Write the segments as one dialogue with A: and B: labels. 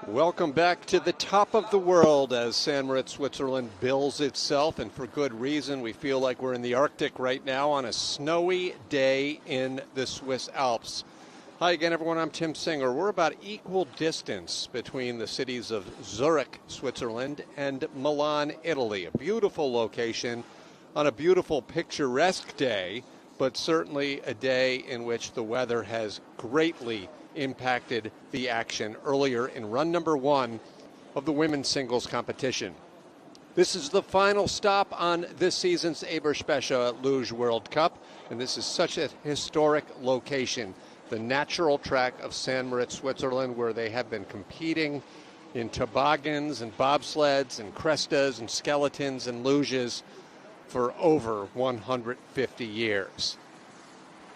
A: Welcome back to the top of the world as St.Moritz, Switzerland bills itself, and for good reason. We feel like we're in the Arctic right now on a snowy day in the Swiss Alps. Hi again, everyone. I'm Tim Singer. We're about equal distance between the cities of Zurich, Switzerland, and Milan, Italy. A beautiful location on a beautiful, picturesque day, but certainly a day in which the weather has greatly impacted the action earlier in run number 1 of the women's singles competition. This is the final stop on this season's Eberspecher Luge World Cup, and this is such a historic location, the natural track of St.Moritz, Switzerland, where they have been competing in toboggans and bobsleds and crestas and skeletons and luges for over 150 years.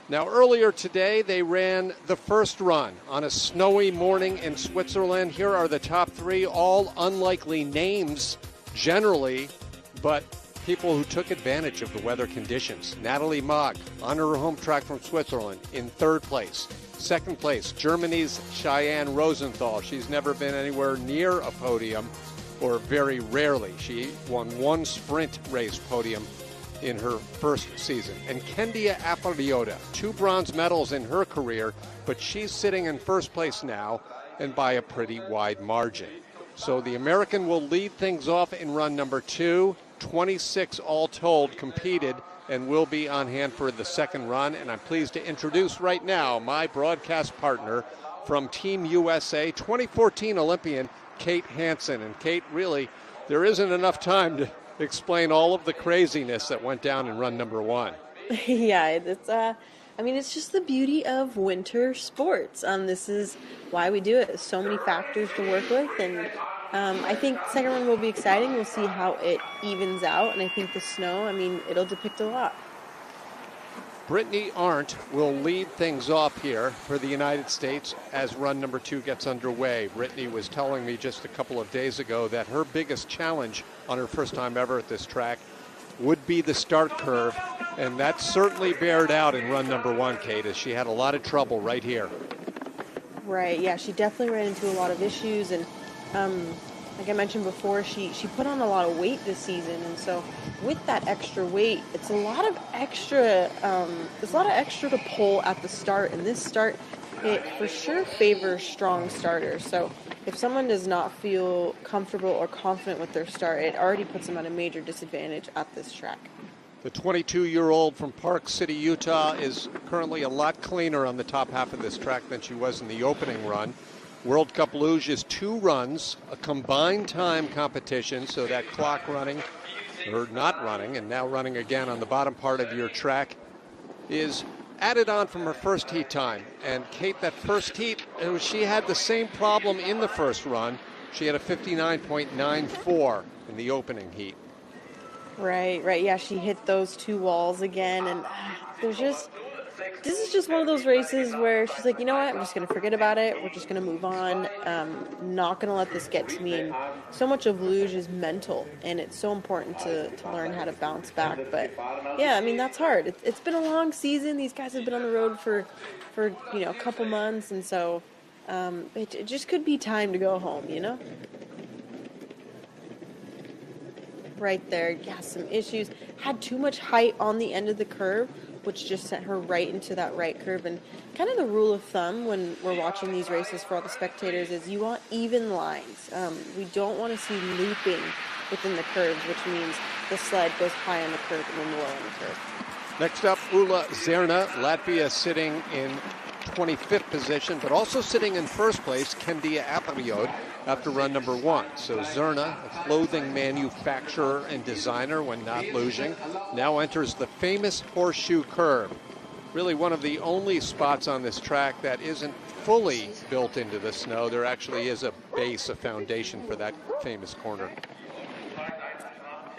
A: Now, earlier today, they ran the first run on a snowy morning in Switzerland. Here are the top 3, all unlikely names generally, but people who took advantage of the weather conditions. Natalie Mogg, on her home track from Switzerland, in 3rd place. 2nd place, Germany's Cheyenne Rosenthal. She's never been anywhere near a podium, or very rarely. She won 1 sprint race podium in her first season. And Kendia Apariota, 2 bronze medals in her career, but she's sitting in 1st place now, and by a pretty wide margin. So the American will lead things off in run number 2. 26 all told competed and will be on hand for the second run. And I'm pleased to introduce right now my broadcast partner from Team USA, 2014 Olympian, Kate Hanson. And Kate, really, there isn't enough time to explain all of the craziness that went down in run number 1.
B: Yeah, it's just the beauty of winter sports. This is why we do it. There's so many factors to work with, and I think the second run will be exciting. We'll see how it evens out, and I think the snow, it'll depict a lot.
A: Brittany Arndt will lead things off here for the United States as run number 2 gets underway. Brittany was telling me just a couple of days ago that her biggest challenge on her first time ever at this track would be the start curve, and that certainly bared out in run number 1, Kate, as she had a lot of trouble right here.
B: Right, yeah, she definitely ran into a lot of issues, and like I mentioned before, she put on a lot of weight this season, and so with that extra weight, it's a lot of extra to pull at the start, and this start, it for sure favors strong starters. So if someone does not feel comfortable or confident with their start, it already puts them at a major disadvantage at this track.
A: The 22-year-old from Park City, Utah, is currently a lot cleaner on the top half of this track than she was in the opening run. World Cup Luge is 2 runs, a combined time competition, so that clock running, or not running, and now running again on the bottom part of your track, is added on from her first heat time. And Kate, that first heat, she had the same problem in the first run. She had a 59.94 in the opening heat.
B: Right, yeah, she hit those 2 walls again, and this is just one of those races where she's like, you know what, I'm just going to forget about it. We're just going to move on. Not going to let this get to me. And so much of luge is mental, and it's so important to learn how to bounce back. But, yeah, that's hard. It's been a long season. These guys have been on the road for a couple months, and so it just could be time to go home, Right there, yeah, some issues. Had too much height on the end of the curve, which just sent her right into that right curve. And kind of the rule of thumb when we're watching these races for all the spectators is you want even lines. We don't want to see looping within the curves, which means the sled goes high on the curve and then low on the curve.
A: Next up, Ula Zerna, Latvia, sitting in 25th position, but also sitting in first place, Kendia Apariot, after run number 1. So Zerna, a clothing manufacturer and designer when not luging, now enters the famous horseshoe curve. Really one of the only spots on this track that isn't fully built into the snow. There actually is a base, a foundation for that famous corner.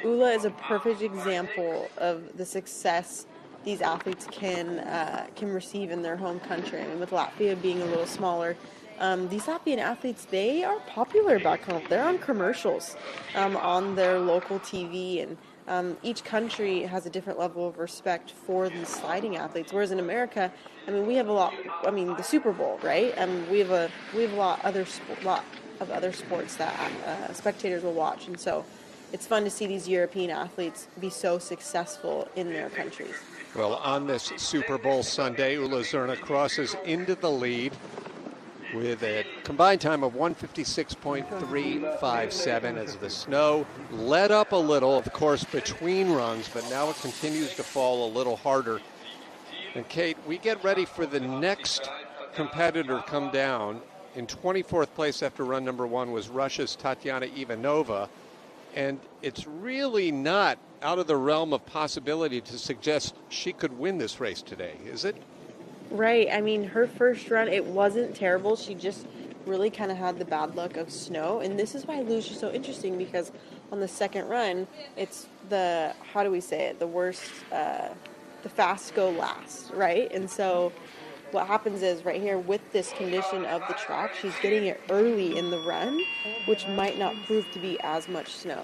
B: Ula is a perfect example of the success these athletes can receive in their home country. With Latvia being a little smaller, these Latvian athletes, they are popular back home. They're on commercials on their local TV, and each country has a different level of respect for these sliding athletes. Whereas in America, I mean, we have a lot. I mean, the Super Bowl, right? We have a lot of other sports that spectators will watch, and so it's fun to see these European athletes be so successful in their countries.
A: Well, on this Super Bowl Sunday, Ula Zerna crosses into the lead with a combined time of 156.357 as the snow let up a little, of course, between runs, but now it continues to fall a little harder. And Kate, we get ready for the next competitor to come down. In 24th place after run number 1 was Russia's Tatiana Ivanova. And it's really not out of the realm of possibility to suggest she could win this race today, is it?
B: Right. I mean, her first run, it wasn't terrible. She just really kind of had the bad luck of snow. And this is why Luge is so interesting, because on the second run, it's the, how do we say it, the worst, the fast go last, right? And so what happens is right here with this condition of the track, she's getting it early in the run, which might not prove to be as much snow.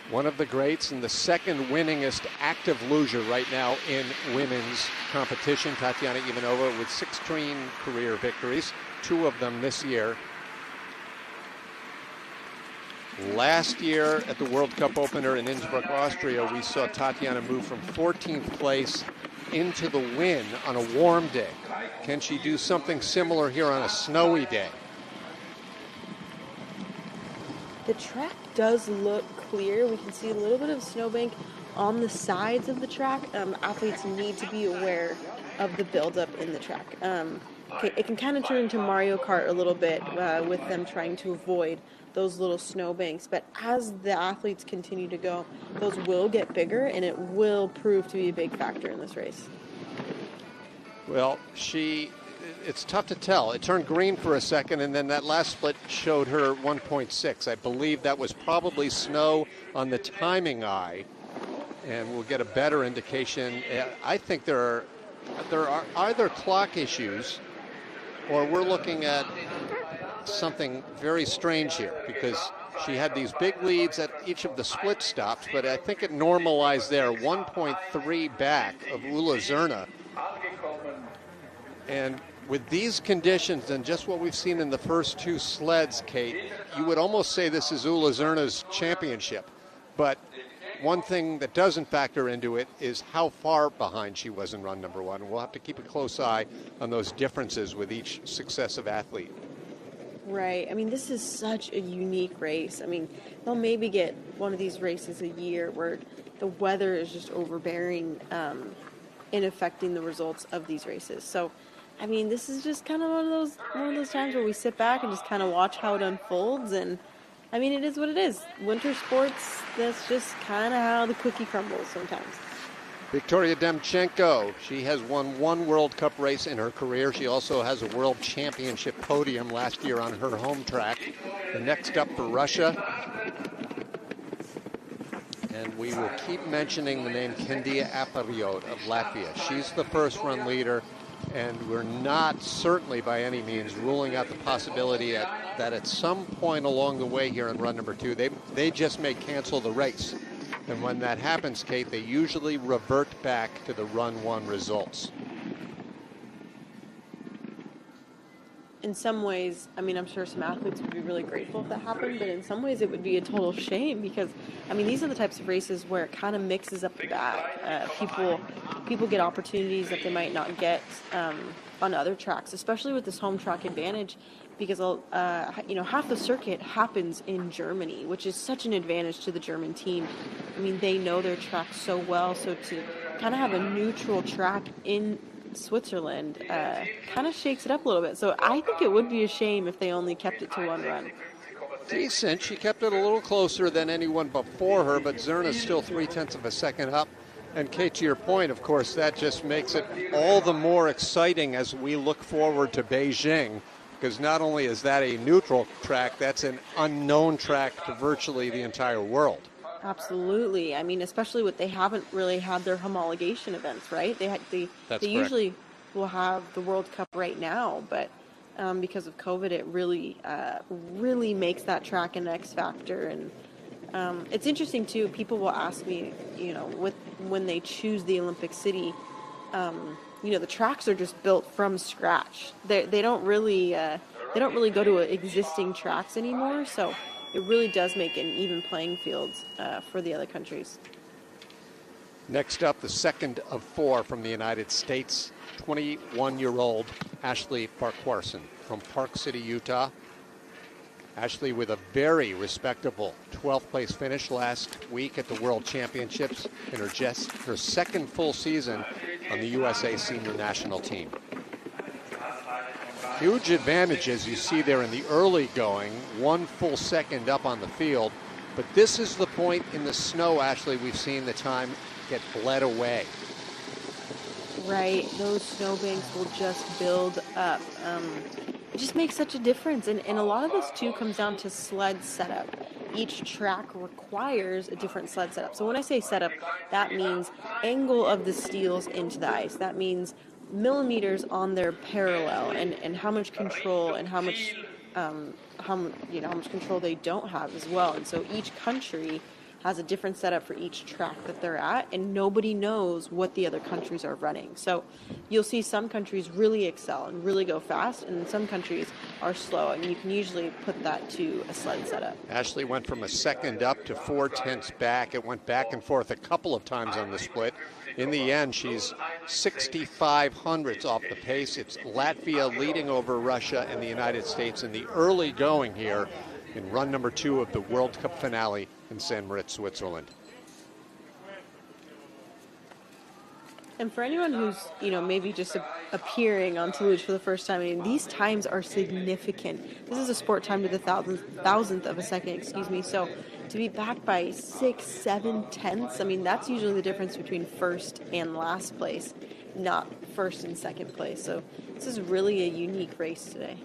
A: One of the greats and the second winningest active luger right now in women's competition, Tatiana Ivanova, with 16 career victories, 2 of them this year. Last year at the World Cup opener in Innsbruck, Austria, we saw Tatiana move from 14th place into the win on a warm day. Can she do something similar here on a snowy day?
B: The track does look clear. We can see a little bit of snowbank on the sides of the track. Athletes need to be aware of the buildup in the track. It can kind of turn into Mario Kart a little bit with them trying to avoid those little snowbanks. But as the athletes continue to go, those will get bigger, and it will prove to be a big factor in this race.
A: Well, it's tough to tell. It turned green for a second, and then that last split showed her 1.6. I believe that was probably snow on the timing eye, and we'll get a better indication. I think there are either clock issues, or we're looking at something very strange here, because she had these big leads at each of the split stops, but I think it normalized there, 1.3 back of Ula Zerna. And with these conditions and just what we've seen in the first 2 sleds, Kate, you would almost say this is Ula Zerna's championship. But one thing that doesn't factor into it is how far behind she was in run number 1. We'll have to keep a close eye on those differences with each successive athlete.
B: Right. I mean, this is such a unique race. I mean, they'll maybe get one of these races a year where the weather is just overbearing in affecting the results of these races. So, I mean, this is just kind of one of those times where we sit back and just kind of watch how it unfolds. And, I mean, it is what it is. Winter sports, that's just kind of how the cookie crumbles sometimes.
A: Victoria Demchenko, she has won 1 World Cup race in her career. She also has a World Championship podium last year on her home track. The next up for Russia. And we will keep mentioning the name Kendia Apariot of Latvia. She's the first run leader, and we're not certainly by any means ruling out the possibility that at some point along the way here in run number 2, they just may cancel the race. And when that happens, Kate, they usually revert back to the run 1 results.
B: In some ways, I mean, I'm sure some athletes would be really grateful if that happened, but in some ways it would be a total shame because, I mean, these are the types of races where it kind of mixes up the bag. People get opportunities that they might not get on other tracks, especially with this home track advantage, because half the circuit happens in Germany, which is such an advantage to the German team. I mean, they know their track so well, so to kind of have a neutral track in Switzerland kind of shakes it up a little bit. So I think it would be a shame if they only kept it to 1 run.
A: Decent. She kept it a little closer than anyone before her, but Zerna's still 0.3 of a second up. And Kate, to your point, of course, that just makes it all the more exciting as we look forward to Beijing, because not only is that a neutral track, that's an unknown track to virtually the entire world.
B: Absolutely. I mean, especially with they haven't really had their homologation events, right? They usually will have the World Cup right now, but because of COVID, it really makes that track an X factor. And It's interesting too. People will ask me, when they choose the Olympic city, the tracks are just built from scratch. They don't really go to existing tracks anymore. So it really does make an even playing field for the other countries.
A: Next up, the second of four from the United States, 21-year-old Ashley Parkwarson from Park City, Utah. Ashley with a very respectable 12th place finish last week at the World Championships in her second full season on the USA Senior National Team. Huge advantages you see there in the early going, 1 full second up on the field. But this is the point in the snow, Ashley, we've seen the time get bled away.
B: Right, those snowbanks will just build up. It just makes such a difference. And a lot of this, too, comes down to sled setup. Each track requires a different sled setup. So when I say setup, that means angle of the steels into the ice. That means millimeters on their parallel and how much control and how much control they don't have as well. And so each country has a different setup for each track that they're at, and nobody knows what the other countries are running. So you'll see some countries really excel and really go fast, and some countries are slow, and you can usually put that to a sled setup.
A: Ashley went from a second up to 4/10 back. It went back and forth a couple of times on the split. In the end, she's 65 hundredths off the pace. It's Latvia leading over Russia and the United States in the early going here in run number 2 of the World Cup finale in St. Moritz, Switzerland.
B: And for anyone who's, maybe just appearing on Luge for the first time, I mean, these times are significant. This is a sport time to the thousandth of a second, So to be back by 6, 7 tenths, I mean, that's usually the difference between first and last place, not first and second place. So this is really a unique race today.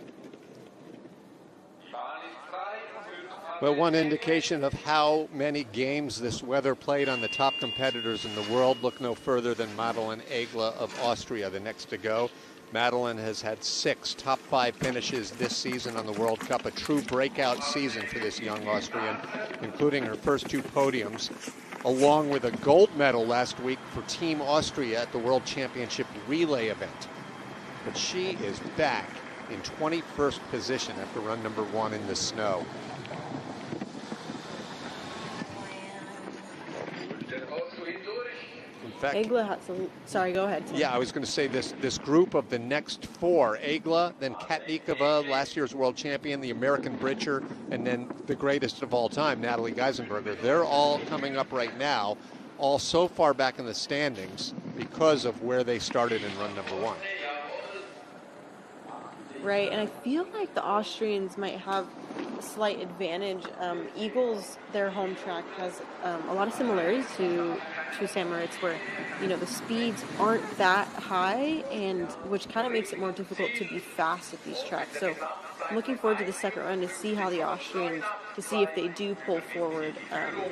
A: Well, one indication of how many games this weather played on the top competitors in the world. Look no further than Madeleine Egle of Austria, the next to go. Madeleine has had 6 top 5 finishes this season on the World Cup, a true breakout season for this young Austrian, including her first 2 podiums, along with a gold medal last week for Team Austria at the World Championship relay event. But she is back in 21st position after run number 1 in the snow.
B: Egle had some. Sorry, go ahead.
A: Yeah, I was going to say this group of the next 4, Egle, then Katnikova, last year's world champion, the American Bridger, and then the greatest of all time, Natalie Geisenberger. They're all coming up right now, all so far back in the standings because of where they started in run number 1.
B: Right, and I feel like the Austrians might have a slight advantage. Egle's, their home track, has a lot of similarities to St. Moritz, where the speeds aren't that high, and which kind of makes it more difficult to be fast at these tracks. So I'm looking forward to the second run to see how the Austrians, to see if they do pull forward.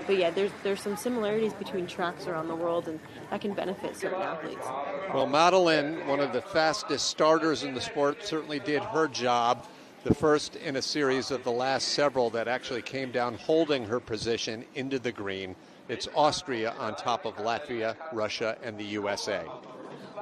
B: But yeah, there's some similarities between tracks around the world, and that can benefit certain athletes.
A: Well, Madeleine, one of the fastest starters in the sport, certainly did her job. The first in a series of the last several that actually came down holding her position into the green. It's Austria on top of Latvia, Russia, and the USA.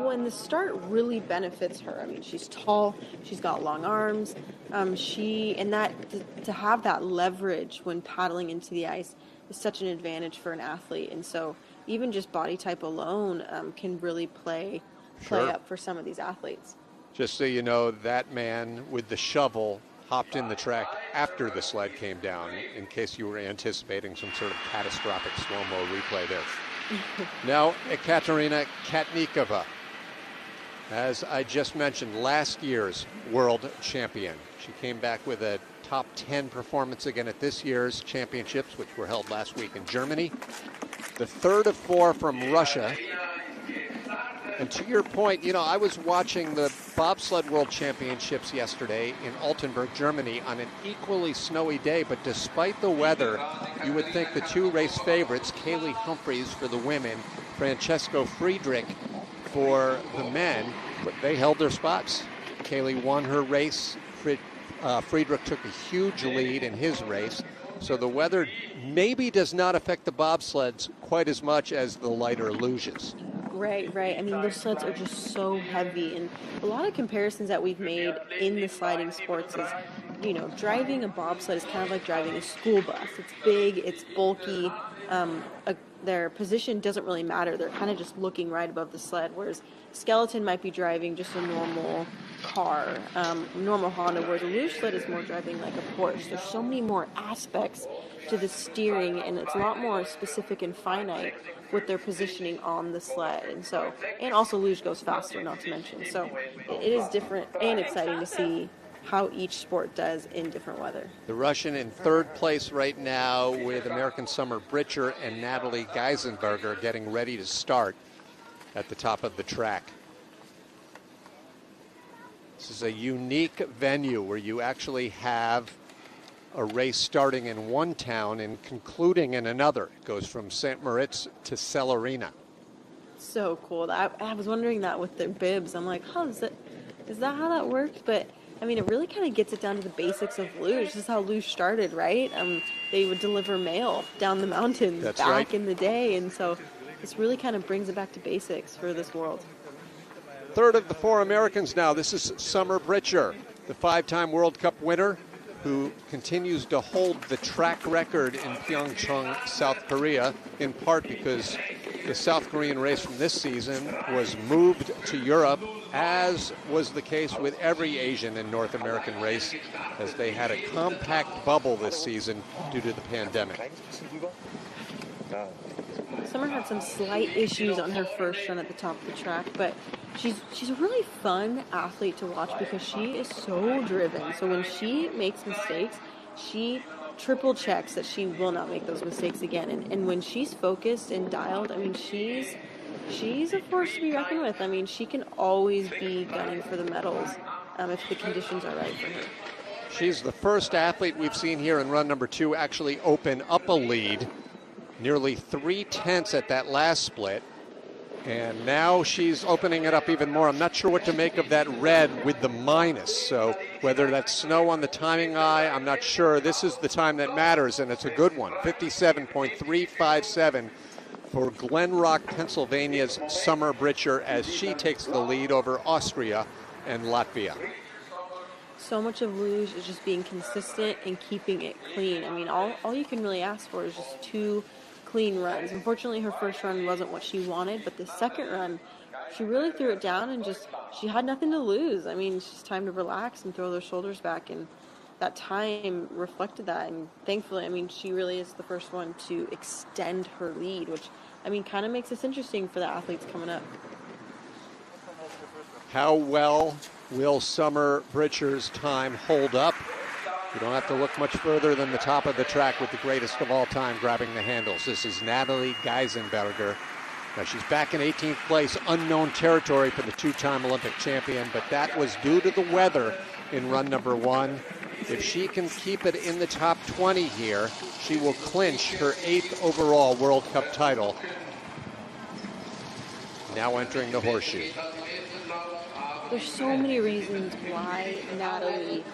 B: Well, and the start really benefits her. I mean, she's tall, she's got long arms, to have that leverage when paddling into the ice is such an advantage for an athlete. And so even just body type alone can really play up for some of these athletes.
A: Just so you know, that man with the shovel hopped in the track after the sled came down, in case you were anticipating some sort of catastrophic slow-mo replay there. Now, Ekaterina Katnikova, as I just mentioned, last year's world champion. She came back with a top 10 performance again at this year's championships, which were held last week in Germany. The third of 4 from Russia. And to your point, I was watching the bobsled world championships yesterday in Altenburg, Germany, on an equally snowy day. But despite the weather, you would think the 2 race favorites, Kaylee Humphreys for the women, Francesco Friedrich for the men, but they held their spots. Kaylee won her race. Friedrich took a huge lead in his race. So the weather maybe does not affect the bobsleds quite as much as the lighter luges.
B: Right, right. I mean, those sleds are just so heavy. And a lot of comparisons that we've made in the sliding sports is, driving a bobsled is kind of like driving a school bus. It's big, it's bulky. Their position doesn't really matter. They're kind of just looking right above the sled, whereas skeleton might be driving just a normal car, normal Honda, whereas a luge sled is more driving like a Porsche. There's so many more aspects to the steering, and it's a lot more specific and finite with their positioning on the sled. And also luge goes faster, not to mention. So it is different and exciting to see how each sport does in different weather.
A: The Russian in third place right now with American Summer Britcher and Natalie Geisenberger getting ready to start at the top of the track. This is a unique venue where you actually have a race starting in one town and concluding in another. It goes from St.Moritz to Celerina.
B: So cool. I was wondering that with their bibs. I'm like, is that how that works? But I mean, it really kind of gets it down to the basics of luge. This is how luge started, right? They would deliver mail down the mountains back in the day. And so this really kind of brings it back to basics for this world.
A: Third of the four Americans now. This is Summer Britcher, the 5-time World Cup winner, who continues to hold the track record in Pyeongchang, South Korea, in part because the South Korean race from this season was moved to Europe, as was the case with every Asian and North American race, as they had a compact bubble this season due to the pandemic.
B: Summer had some slight issues on her first run at the top of the track, but she's a really fun athlete to watch because she is so driven. So when she makes mistakes, she triple checks that she will not make those mistakes again. And when she's focused and dialed, I mean, she's a force to be reckoned with. I mean, she can always be gunning for the medals if the conditions are right for her.
A: She's the first athlete we've seen here in run number 2 actually open up a lead. Nearly 3/10 at that last split. And now she's opening it up even more. I'm not sure what to make of that red with the minus. So whether that's snow on the timing eye, I'm not sure. This is the time that matters, and it's a good one. 57.357 for Glen Rock, Pennsylvania's Summer Britcher as she takes the lead over Austria and Latvia.
B: So much of luge is just being consistent and keeping it clean. I mean, all you can really ask for is just 2 clean runs. Unfortunately, her first run wasn't what she wanted, but the second run, she really threw it down and she had nothing to lose. I mean, it's just time to relax and throw their shoulders back, and that time reflected that. And thankfully, I mean, she really is the first one to extend her lead, which, I mean, kind of makes this interesting for the athletes coming up.
A: How well will Summer Britcher's time hold up? You don't have to look much further than the top of the track with the greatest of all time grabbing the handles. This is Natalie Geisenberger. Now she's back in 18th place, unknown territory for the 2-time Olympic champion, but that was due to the weather in run number 1. If she can keep it in the top 20 here, she will clinch her 8th overall World Cup title. Now entering the horseshoe.
B: There's so many reasons why Natalie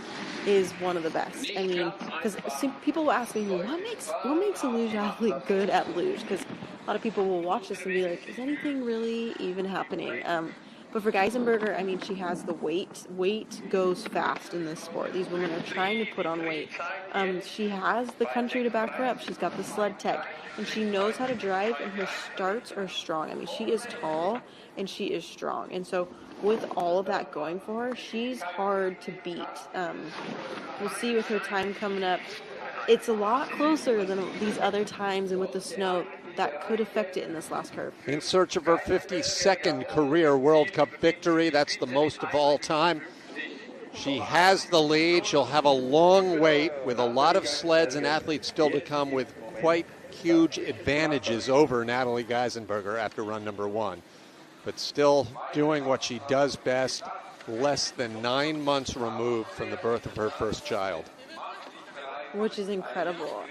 B: is one of the best. I mean, because people will ask me, what makes a luge athlete good at luge? Because a lot of people will watch this and be like, is anything really even happening? But for Geisenberger, I mean, she has the weight. Weight goes fast in this sport. These women are trying to put on weight. She has the country to back her up. She's got the sled tech, and she knows how to drive, and her starts are strong. I mean, she is tall, and she is strong. And so with all of that going for her, she's hard to beat. We'll see with her time coming up. It's a lot closer than these other times, and with the snow, that could affect it in this last curve.
A: In search of her 52nd career World Cup victory, that's the most of all time. She has the lead. She'll have a long wait with a lot of sleds and athletes still to come with quite huge advantages over Natalie Geisenberger after run number 1. But still doing what she does best, less than 9 months removed from the birth of her first child.
B: Which is incredible.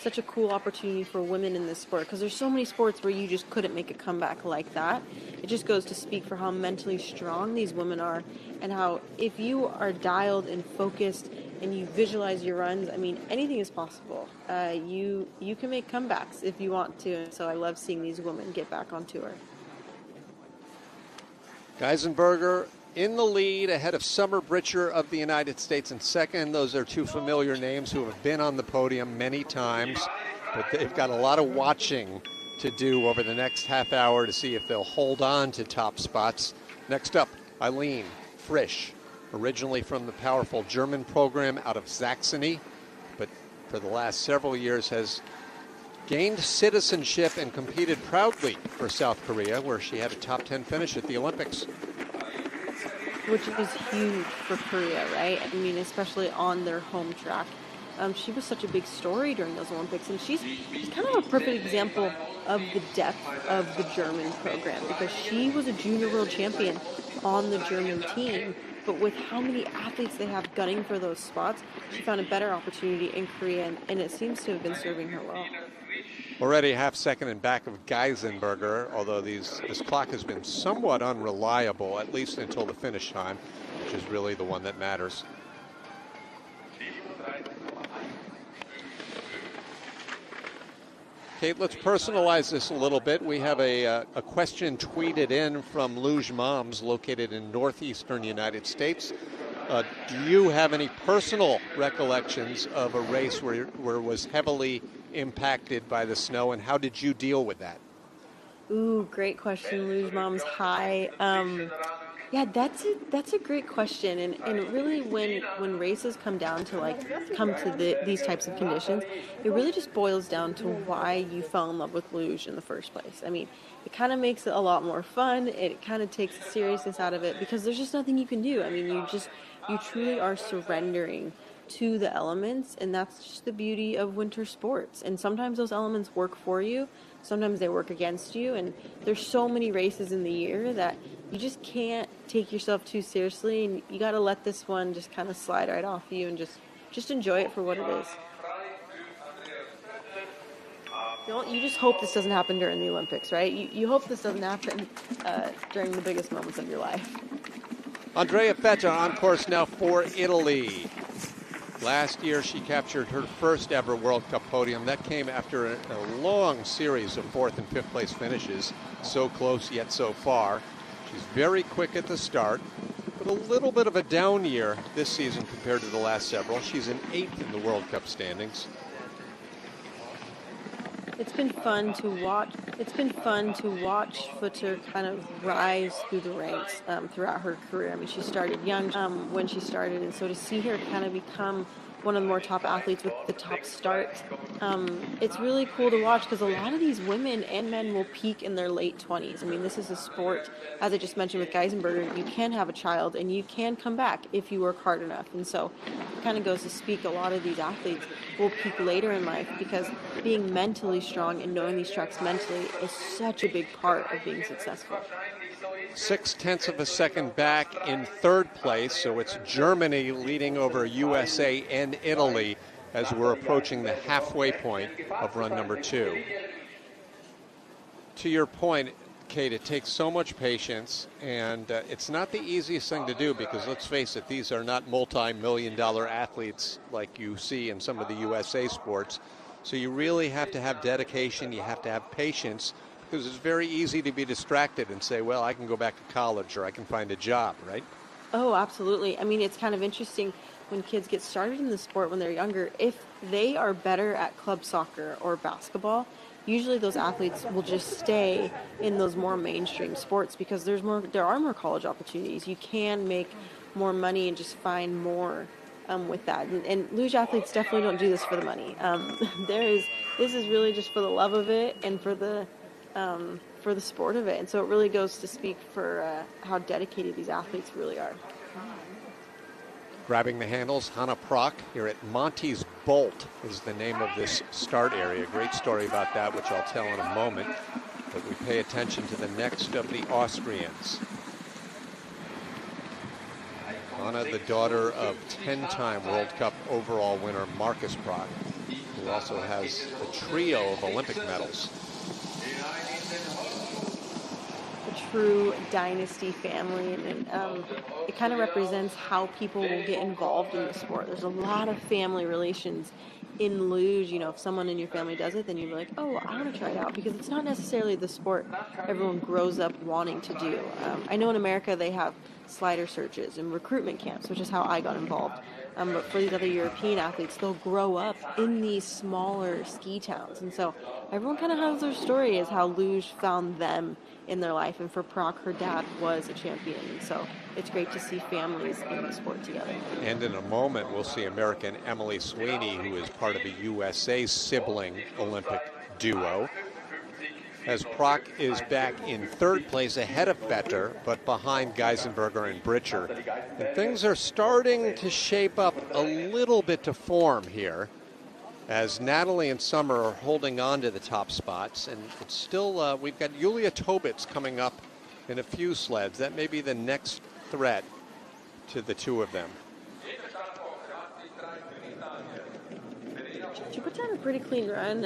B: Such a cool opportunity for women in this sport, because there's so many sports where you just couldn't make a comeback like that. It just goes to speak for how mentally strong these women are, and how if you are dialed and focused and you visualize your runs, I mean, anything is possible. You can make comebacks if you want to. So I love seeing these women get back on tour.
A: Geisenberger in the lead ahead of Summer Britcher of the United States in second. Those are two familiar names who have been on the podium many times, but they've got a lot of watching to do over the next half hour to see if they'll hold on to top spots. Next up, Eileen Frisch, originally from the powerful German program out of Saxony, but for the last several years has gained citizenship and competed proudly for South Korea, where she had a top 10 finish at the Olympics.
B: Which is huge for Korea, right? I mean, especially on their home track. She was such a big story during those Olympics, and she's kind of a perfect example of the depth of the German program, because she was a junior world champion on the German team, but with how many athletes they have gunning for those spots, she found a better opportunity in Korea, and it seems to have been serving her well.
A: Already half second in back of Geisenberger, although this clock has been somewhat unreliable, at least until the finish time, which is really the one that matters. Kate, let's personalize this a little bit. We have a question tweeted in from Luge Moms located in northeastern United States. Do you have any personal recollections of a race where it was heavily impacted by the snow, and how did you deal with that?
B: Ooh, great question, Luge Moms. Hi. Yeah, that's a great question, and really when races come to these types of conditions, it really just boils down to why you fell in love with luge in the first place. I mean, it kind of makes it a lot more fun. It kind of takes the seriousness out of it, because there's just nothing you can do. I mean, you truly are surrendering to the elements, and that's just the beauty of winter sports. And sometimes those elements work for you, sometimes they work against you, and there's so many races in the year that you just can't take yourself too seriously, and you got to let this one just kind of slide right off you and just enjoy it for what it is. You just hope this doesn't happen during the Olympics, right? You hope this doesn't happen during the biggest moments of your life.
A: Andrea Fetta on course now for Italy. Last year, she captured her first ever World Cup podium. That came after a long series of fourth and fifth place finishes. So close yet so far. She's very quick at the start, but a little bit of a down year this season compared to the last several. She's in 8th in the World Cup standings.
B: It's been fun to watch. Footer kind of rise through the ranks throughout her career. I mean, she started young when she started, and so to see her kind of become one of the more top athletes with the top start, it's really cool to watch, because a lot of these women and men will peak in their late 20s. I mean, this is a sport, as I just mentioned with Geisenberger, you can have a child and you can come back if you work hard enough. And so it kind of goes to speak, a lot of these athletes will peak later in life, because being mentally strong and knowing these tracks mentally is such a big part of being successful.
A: 0.6 of a second back in third place, so it's Germany leading over USA and Italy as we're approaching the halfway point of run number 2. To your point, Kate, it takes so much patience, and it's not the easiest thing to do, because let's face it, these are not multi-million-dollar athletes like you see in some of the USA sports. So you really have to have dedication, you have to have patience, because it's very easy to be distracted and say, well, I can go back to college or I can find a job, right?
B: Oh, absolutely. I mean, it's kind of interesting when kids get started in the sport when they're younger. If they are better at club soccer or basketball, usually those athletes will just stay in those more mainstream sports, because there are more college opportunities. You can make more money and just find more with that. And luge athletes definitely don't do this for the money. This is really just for the love of it and for the sport of it. And so it really goes to speak for how dedicated these athletes really are.
A: Grabbing the handles, Hannah Prock here at Monty's Bolt is the name of this start area. Great story about that, which I'll tell in a moment. But we pay attention to the next of the Austrians. Hannah, the daughter of 10-time World Cup overall winner Marcus Prock, who also has a trio of Olympic medals.
B: true dynasty family, and it kind of represents how people will get involved in the sport. There's a lot of family relations in luge. You know, if someone in your family does it, then you're like, oh, I want to try it out, because it's not necessarily the sport everyone grows up wanting to do. I know in America they have slider searches and recruitment camps, which is how I got involved. But for these other European athletes, they'll grow up in these smaller ski towns. And so everyone kind of has their story as how luge found them in their life. And for Proc, her dad was a champion. And so it's great to see families in the sport together.
A: And in a moment, we'll see American Emily Sweeney, who is part of a USA sibling Olympic duo, as Proc is back in third place ahead of Vetter, but behind Geisenberger and Britcher. And things are starting to shape up a little bit to form here, as Natalie and Summer are holding on to the top spots. And it's still, we've got Yulia Tobits coming up in a few sleds. That may be the next threat to the two of them.
B: She puts on a pretty clean run.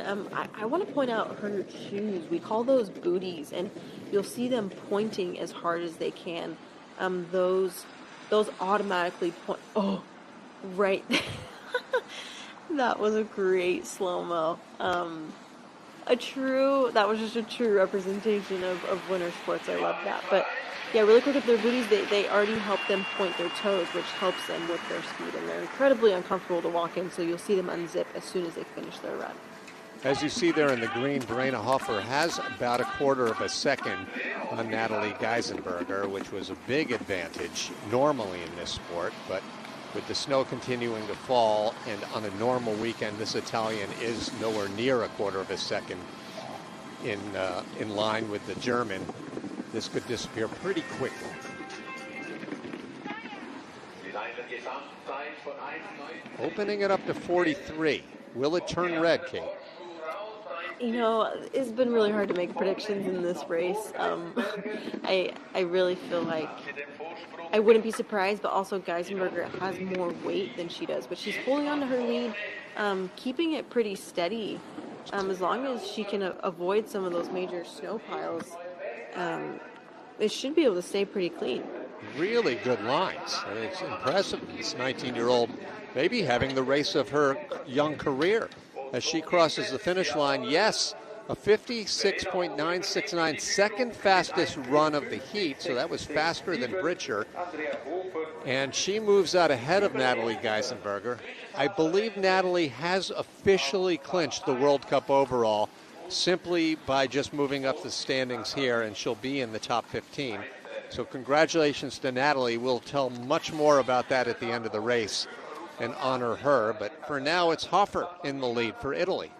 B: I want to point out her shoes. We call those booties, and you'll see them pointing as hard as they can. Those automatically point. Oh, right. That was a great slow-mo. That was just a true representation of winter sports. I love that. But yeah, really quick with their booties, they already help them point their toes, which helps them with their speed. And they're incredibly uncomfortable to walk in, so you'll see them unzip as soon as they finish their run.
A: As you see there in the green, Marianne Oberhoffer has about a quarter of a second on Natalie Geisenberger, which was a big advantage normally in this sport. But with the snow continuing to fall, and on a normal weekend, this Italian is nowhere near a quarter of a second in line with the German. This could disappear pretty quickly. Opening it up to 43. Will it turn red, Kate?
B: You know, it's been really hard to make predictions in this race. I really feel like I wouldn't be surprised, but also Geisenberger has more weight than she does. But she's holding on to her lead, keeping it pretty steady. As long as she can avoid some of those major snow piles, it should be able to stay pretty clean.
A: Really good lines. I mean, it's impressive. This 19-year-old maybe having the race of her young career as she crosses the finish line. Yes, a 56.969, second fastest run of the heat, so that was faster than Britcher. And she moves out ahead of Natalie Geisenberger. I believe Natalie has officially clinched the World Cup overall simply by just moving up the standings here, and she'll be in the top 15. So congratulations to Natalie. We'll tell much more about that at the end of the race and honor her. But for now, it's Hofer in the lead for Italy.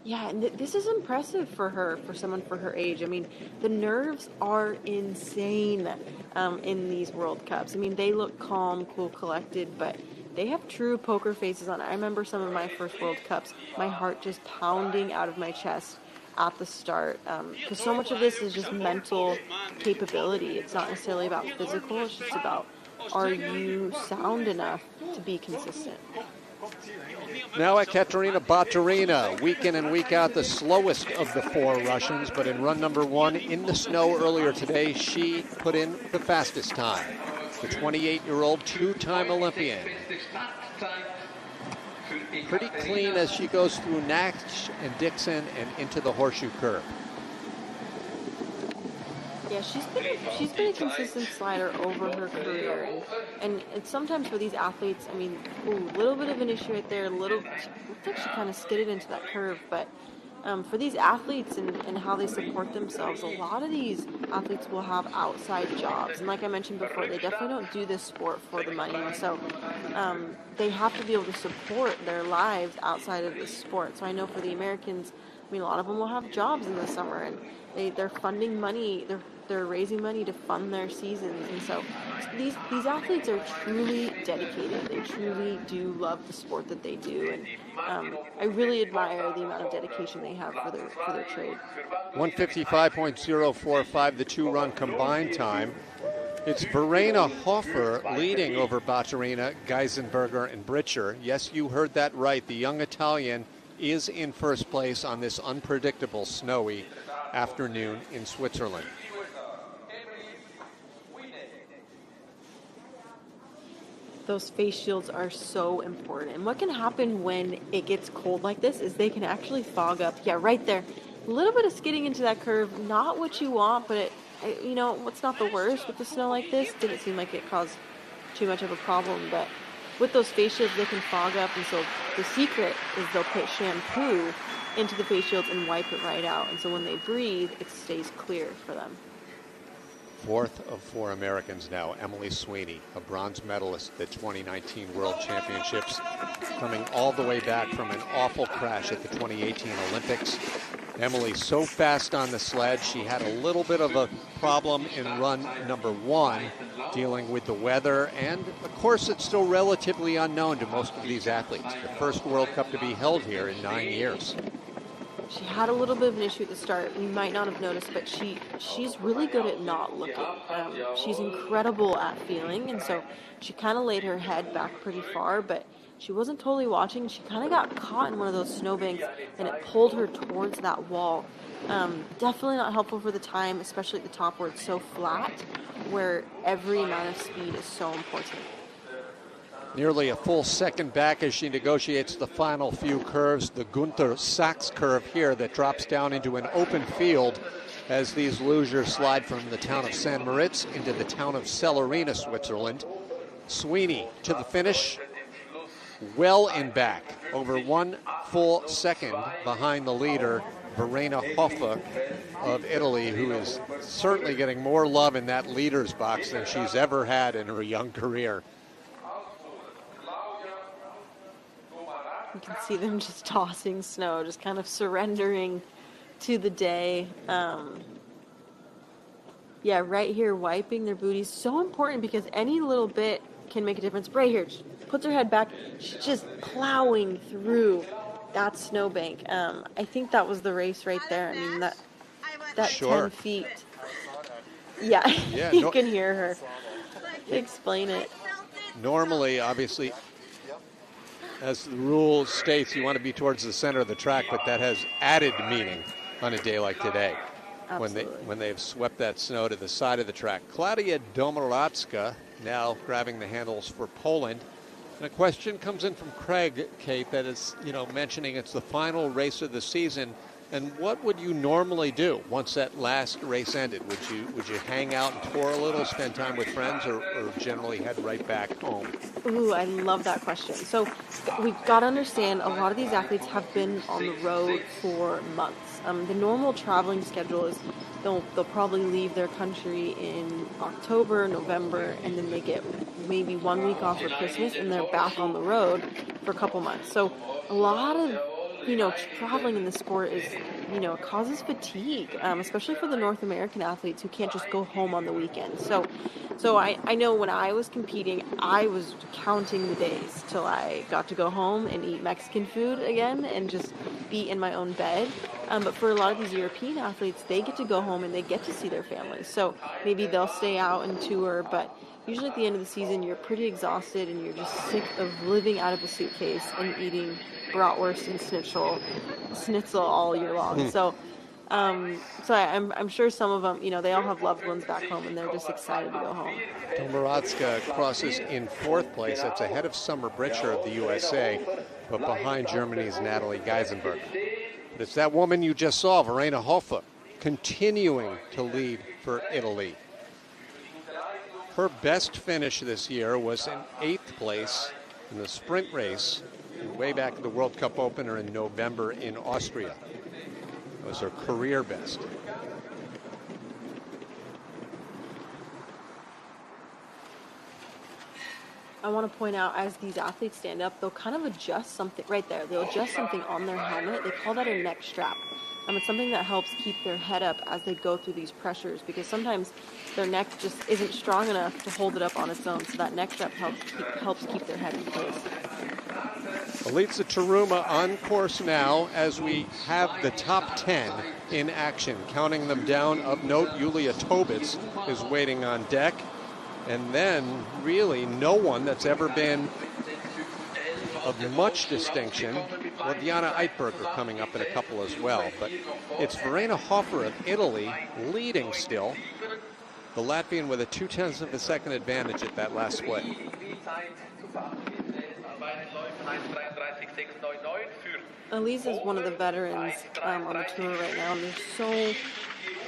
B: Yeah, and this is impressive for her, for someone for her age. I mean, the nerves are insane in these World Cups. I mean, they look calm, cool, collected, but they have true poker faces on. I remember some of my first World Cups, my heart just pounding out of my chest at the start, because so much of this is just mental capability. It's not necessarily about physical, it's just about, are you sound enough to be consistent?
A: Now Ekaterina Katnikova, week in and week out, the slowest of the four Russians, but in run number one in the snow earlier today, she put in the fastest time. The 28-year-old two-time Olympian. Pretty clean as she goes through Nash and Dixon and into the horseshoe curve.
B: Yeah, she's been a consistent slider over her career, and sometimes for these athletes, I mean, a little bit of an issue right there. Looks like she kind of skidded into that curve, but for these athletes and how they support themselves, a lot of these athletes will have outside jobs, and like I mentioned before, they definitely don't do this sport for the money, and so they have to be able to support their lives outside of the sport. So I know for the Americans, I mean, a lot of them will have jobs in the summer, and they're funding money. They're raising money to fund their seasons, and so these athletes are truly dedicated. They truly do love the sport that they do, and I really admire the amount of dedication they have for their trade.
A: 155.045, the two-run combined time. It's Verena Hofer leading over Ekaterina, Geisenberger, and Britcher. Yes, you heard that right. The young Italian is in first place on this unpredictable, snowy afternoon in Switzerland.
B: Those face shields are so important. And what can happen when it gets cold like this is they can actually fog up. Yeah, right there. A little bit of skidding into that curve, not what you want, but you know, what's not the worst with the snow like this? Didn't seem like it caused too much of a problem, but with those face shields, they can fog up, and so the secret is they'll put shampoo into the face shields and wipe it right out, and so when they breathe, it stays clear for them.
A: Fourth of 4 Americans now, Emily Sweeney, a bronze medalist at the 2019 World Championships, coming all the way back from an awful crash at the 2018 Olympics. Emily so fast on the sled, she had a little bit of a problem in run number 1, dealing with the weather, and of course it's still relatively unknown to most of these athletes. The first World Cup to be held here in 9 years.
B: She had a little bit of an issue at the start. You might not have noticed, but she's really good at not looking. She's incredible at feeling, and so she kind of laid her head back pretty far, but she wasn't totally watching. She kind of got caught in one of those snowbanks, and it pulled her towards that wall. Definitely not helpful for the time, especially at the top where it's so flat, where every amount of speed is so important.
A: Nearly a full second back as she negotiates the final few curves. The Gunther Sachs curve here that drops down into an open field as these lugers slide from the town of St.Moritz into the town of Celerina, Switzerland. Sweeney to the finish, well in back, over 1 full second behind the leader, Verena Hoffa of Italy, who is certainly getting more love in that leader's box than she's ever had in her young career.
B: You can see them just tossing snow, just kind of surrendering to the day. Yeah, right here, wiping their booties. So important because any little bit can make a difference. Right here, she puts her head back. She's just plowing through that snowbank. I think that was the race right there. I mean, that
A: Sure.
B: 10 feet. Yeah, you can hear her. Explain it.
A: Normally, obviously, as the rule states, you want to be towards the center of the track, but that has added meaning on a day like today.
B: Absolutely.
A: When they've swept that snow to the side of the track. Klaudia Domoracka now grabbing the handles for Poland. And a question comes in from Craig, Kate, that is, mentioning it's the final race of the season. And what would you normally do once that last race ended? Would you hang out and tour a little, spend time with friends, or generally head right back home?
B: Ooh, I love that question. So we've got to understand a lot of these athletes have been on the road for months. The normal traveling schedule is they'll probably leave their country in October, November, and then they get maybe 1 week off for Christmas, and they're back on the road for a couple months. So a lot of traveling in the sport is, it causes fatigue, especially for the North American athletes who can't just go home on the weekend. So I know when I was competing, I was counting the days till I got to go home and eat Mexican food again and just be in my own bed. But for a lot of these European athletes, they get to go home and they get to see their families. So maybe they'll stay out and tour, but usually at the end of the season, you're pretty exhausted and you're just sick of living out of a suitcase and eating bratwurst and schnitzel all year long. So I'm sure some of them, they all have loved ones back home and they're just excited to go home.
A: Domoracka crosses in 4th place. That's ahead of Summer Britcher of the USA, but behind Germany's Natalie Geisenberger. But it's that woman you just saw, Verena Hoffa, continuing to lead for Italy. Her best finish this year was in 8th place in the sprint race way back at the World Cup opener in November in Austria. It was her career best.
B: I want to point out, as these athletes stand up, they'll kind of adjust something right there. They'll adjust something on their helmet. They call that a neck strap. It's something that helps keep their head up as they go through these pressures, because sometimes their neck just isn't strong enough to hold it up on its own. So that neck strap helps keep their head in place.
A: Elitsa Taruma on course now as we have the top 10 in action. Counting them down, of note, Yulia Tobits is waiting on deck. And then really no one that's ever been of much distinction. Well, Diana Eitberger coming up in a couple as well. But it's Verena Hoffer of Italy leading still. The Latvian with a 0.2 of a second advantage at that last split.
B: Elise is one of the veterans on the tour right now, and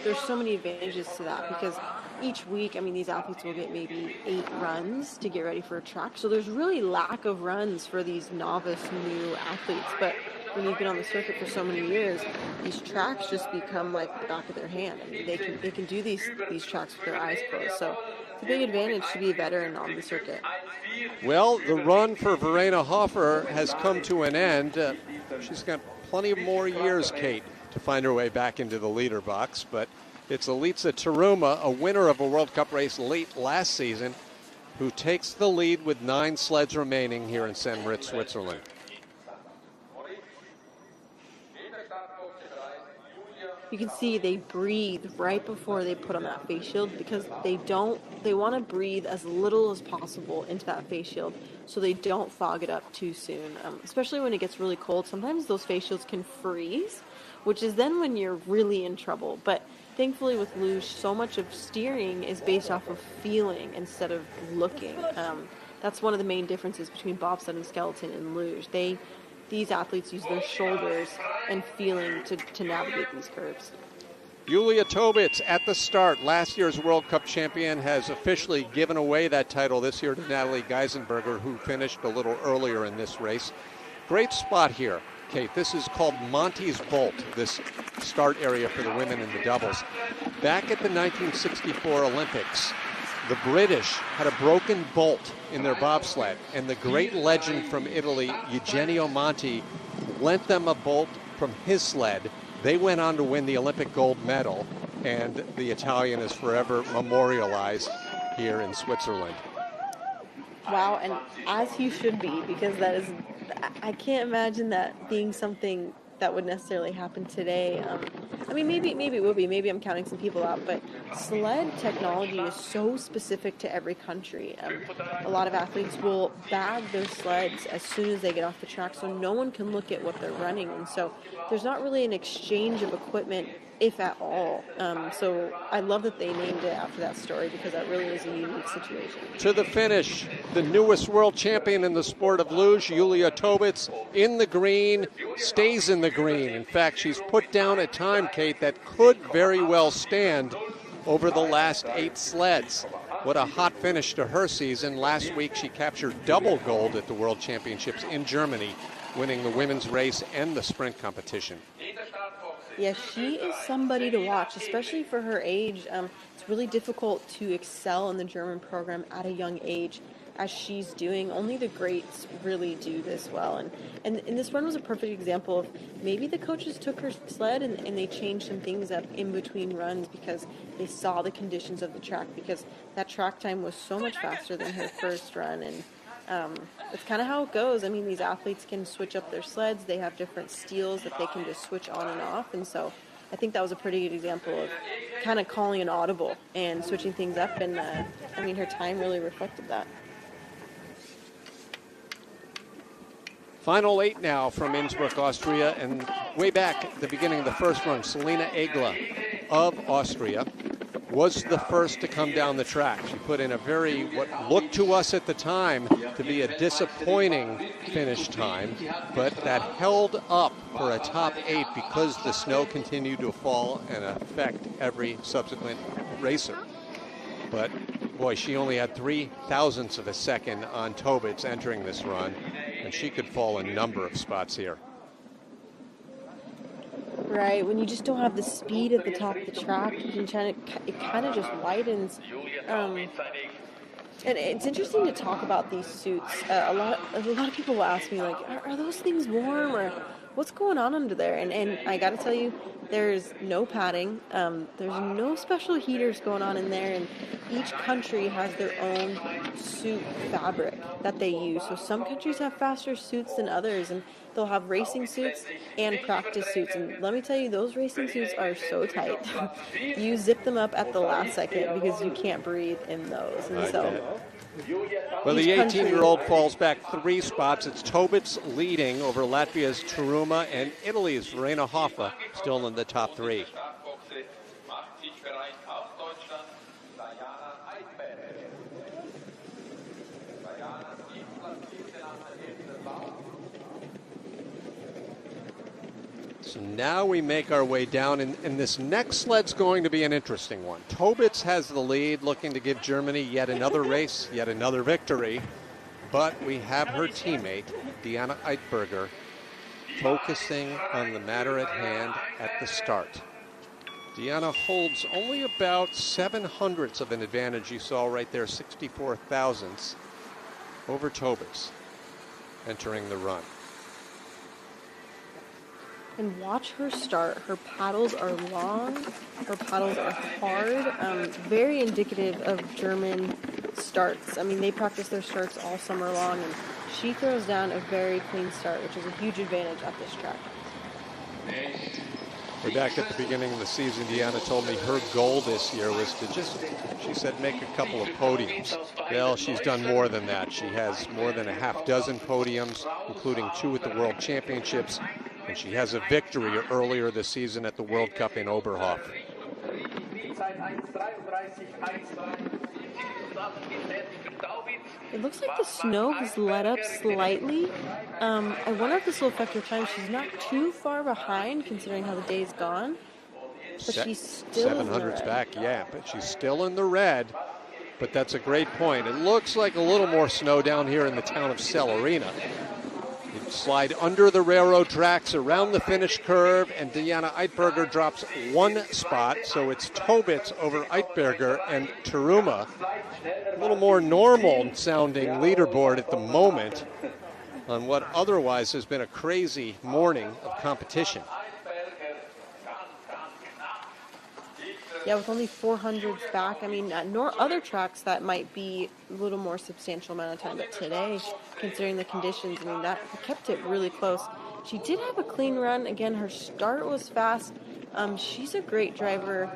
B: there's so many advantages to that because each week, I mean, these athletes will get maybe 8 runs to get ready for a track. So there's really lack of runs for these novice new athletes. But when you've been on the circuit for so many years, these tracks just become like the back of their hand. I mean, they can do these tracks with their eyes closed. So it's a big advantage to be a veteran on the circuit.
A: Well, the run for Verena Hofer has come to an end. She's got plenty of more years, Kate, to find her way back into the leader box. But it's Elitsa Teruma, a winner of a World Cup race late last season, who takes the lead with 9 sleds remaining here in St. Moritz, Switzerland.
B: You can see they breathe right before they put on that face shield because they want to breathe as little as possible into that face shield so they don't fog it up too soon. Especially when it gets really cold, sometimes those face shields can freeze, which is then when you're really in trouble. But thankfully with luge, so much of steering is based off of feeling instead of looking. That's one of the main differences between bobsled and skeleton and luge. These athletes use their shoulders and feeling to navigate these curves.
A: Julia Tobitz at the start, last year's World Cup champion, has officially given away that title this year to Natalie Geisenberger, who finished a little earlier in this race. Great spot here, Kate. This is called Monty's Bolt, this start area for the women in the doubles. Back at the 1964 Olympics, the British had a broken bolt in their bobsled, and the great legend from Italy, Eugenio Monti, lent them a bolt from his sled. They went on to win the Olympic gold medal, and the Italian is forever memorialized here in Switzerland.
B: Wow, and as he should be, because that is, I can't imagine that being something that would necessarily happen today. I mean, maybe it would be. Maybe I'm counting some people out, but sled technology is so specific to every country. A lot of athletes will bag their sleds as soon as they get off the track, so no one can look at what they're running, and so there's not really an exchange of equipment, if at all. So I love that they named it after that story because that really is a unique situation.
A: To the finish, the newest world champion in the sport of luge, Julia Tobitz, in the green, stays in the green. In fact, she's put down a time, Kate, that could very well stand over the last 8 sleds. What a hot finish to her season. Last week, she captured double gold at the World Championships in Germany, winning the women's race and the sprint competition.
B: Yeah, she is somebody to watch, especially for her age. It's really difficult to excel in the German program at a young age, as she's doing. Only the greats really do this well. And this run was a perfect example of maybe the coaches took her sled and they changed some things up in between runs because they saw the conditions of the track, because that track time was so much faster than her first run. And it's kind of how it goes. I mean, these athletes can switch up their sleds. They have different steels that they can just switch on and off. And so I think that was a pretty good example of kind of calling an audible and switching things up. And I mean, her time really reflected that.
A: Final 8 now from Innsbruck, Austria, and way back at the beginning of the first run, Celerina Egle of Austria was the first to come down the track. She put in a what looked to us at the time to be a disappointing finish time, but that held up for a top 8 because the snow continued to fall and affect every subsequent racer. But boy, she only had 0.003 of a second on Tobitz entering this run, and she could fall a number of spots here.
B: Right, when you just don't have the speed at the top of the track, it kind of just widens. And it's interesting to talk about these suits. A lot of people will ask me, like, are those things warm, or what's going on under there? And I got to tell you, there's no padding. There's no special heaters going on in there, and each country has their own suit fabric that they use. So some countries have faster suits than others, and they'll have racing suits and practice suits. And let me tell you, those racing suits are so tight. You zip them up at the last second because you can't breathe in those. And so
A: well, the 18-year-old falls back 3 spots. It's Tobitz leading over Latvia's Teruma and Italy's Verena Hofer still in the top 3. So now we make our way down, and this next sled's going to be an interesting one. Tobitz has the lead, looking to give Germany yet another race, yet another victory. But we have her teammate, Diana Eitberger, focusing on the matter at hand at the start. Diana holds only about 7/100ths of an advantage. You saw right there, 64 thousandths over Tobitz entering the run.
B: And watch her start. Her paddles are long. Her paddles are hard. Very indicative of German starts. I mean, they practice their starts all summer long, and she throws down a very clean start, which is a huge advantage at this track.
A: Way back at the beginning of the season, Diana told me her goal this year was to just, she said, make a couple of podiums. Well, she's done more than that. She has more than a half dozen podiums, including 2 at the World Championships, and she has a victory earlier this season at the World Cup in Oberhoffer.
B: It looks like the snow has let up slightly. I wonder if this will affect her time. She's not too far behind considering how the day's gone. But she's still 700s
A: back, yeah, but she's still in the red. But that's a great point. It looks like a little more snow down here in the town of Celerina. You slide under the railroad tracks around the finish curve, and Diana Eitberger drops 1 spot, so it's Tobitz over Eitberger and Teruma. A little more normal sounding leaderboard at the moment on what otherwise has been a crazy morning of competition.
B: Yeah, with only 400s back. I mean, other tracks that might be a little more substantial amount of time, but today, considering the conditions, I mean, that kept it really close. She did have a clean run. Again, her start was fast. She's a great driver.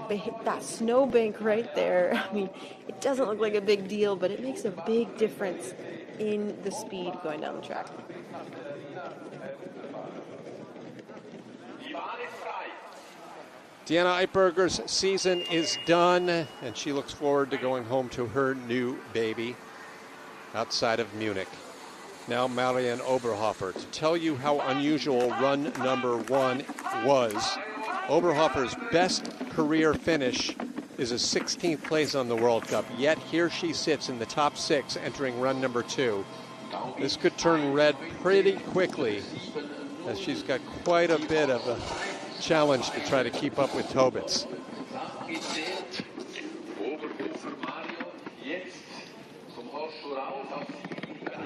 B: They hit that snowbank right there. I mean, it doesn't look like a big deal, but it makes a big difference in the speed going down the track.
A: Diana Eitberger's season is done, and she looks forward to going home to her new baby outside of Munich. Now Marianne Oberhoffer to tell you how unusual run number 1 was. Oberhoffer's best career finish is a 16th place on the World Cup, yet here she sits in the top 6 entering run number 2. This could turn red pretty quickly, as she's got quite a bit of a challenge to try to keep up with Tobitz.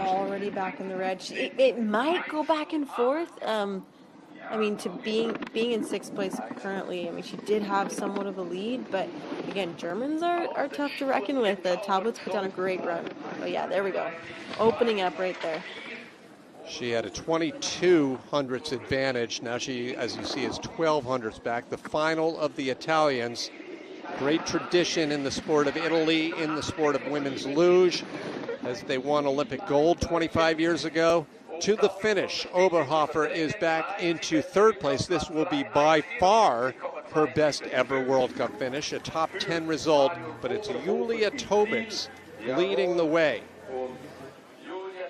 B: Already back in the red. It might go back and forth. I mean, to being in 6th place currently, I mean, she did have somewhat of a lead, but again, Germans are tough to reckon with. Tobitz put down a great run. But yeah, there we go. Opening up right there.
A: She had a 22/100ths advantage. Now she, as you see, is 12/100ths back. The final of the Italians. Great tradition in the sport of Italy, in the sport of women's luge, as they won Olympic gold 25 years ago. To the finish, Oberhoffer is back into 3rd place. This will be by far her best ever World Cup finish, a top 10 result, but it's Julia Tobitz leading the way.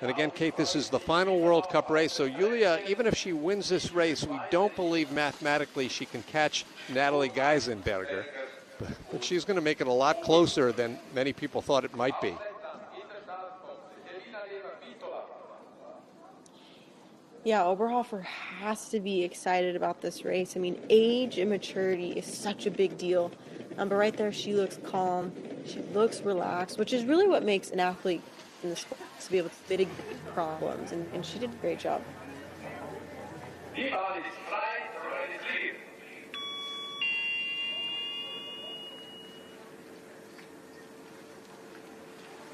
A: And again, Kate, this is the final World Cup race, so Julia, even if she wins this race, we don't believe mathematically she can catch Natalie Geisenberger, but she's going to make it a lot closer than many people thought it might be.
B: Yeah, Oberhoffer has to be excited about this race. I mean, age and maturity is such a big deal. But right there, she looks calm. She looks relaxed, which is really what makes an athlete in the sport, to be able to mitigate problems. And she did a great job.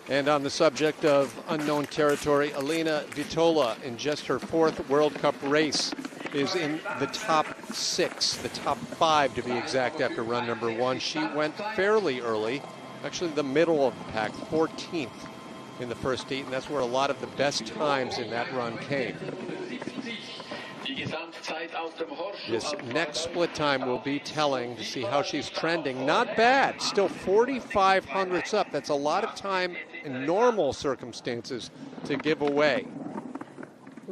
A: And on the subject of unknown territory, Elena Vitola, in just her 4th World Cup race, is in the top 6, the top 5 to be exact, after run number 1. She went fairly early, actually the middle of the pack, 14th in the first heat, and that's where a lot of the best times in that run came. This next split time will be telling to see how she's trending. Not bad, still 4,500ths up. That's a lot of time in normal circumstances to give away.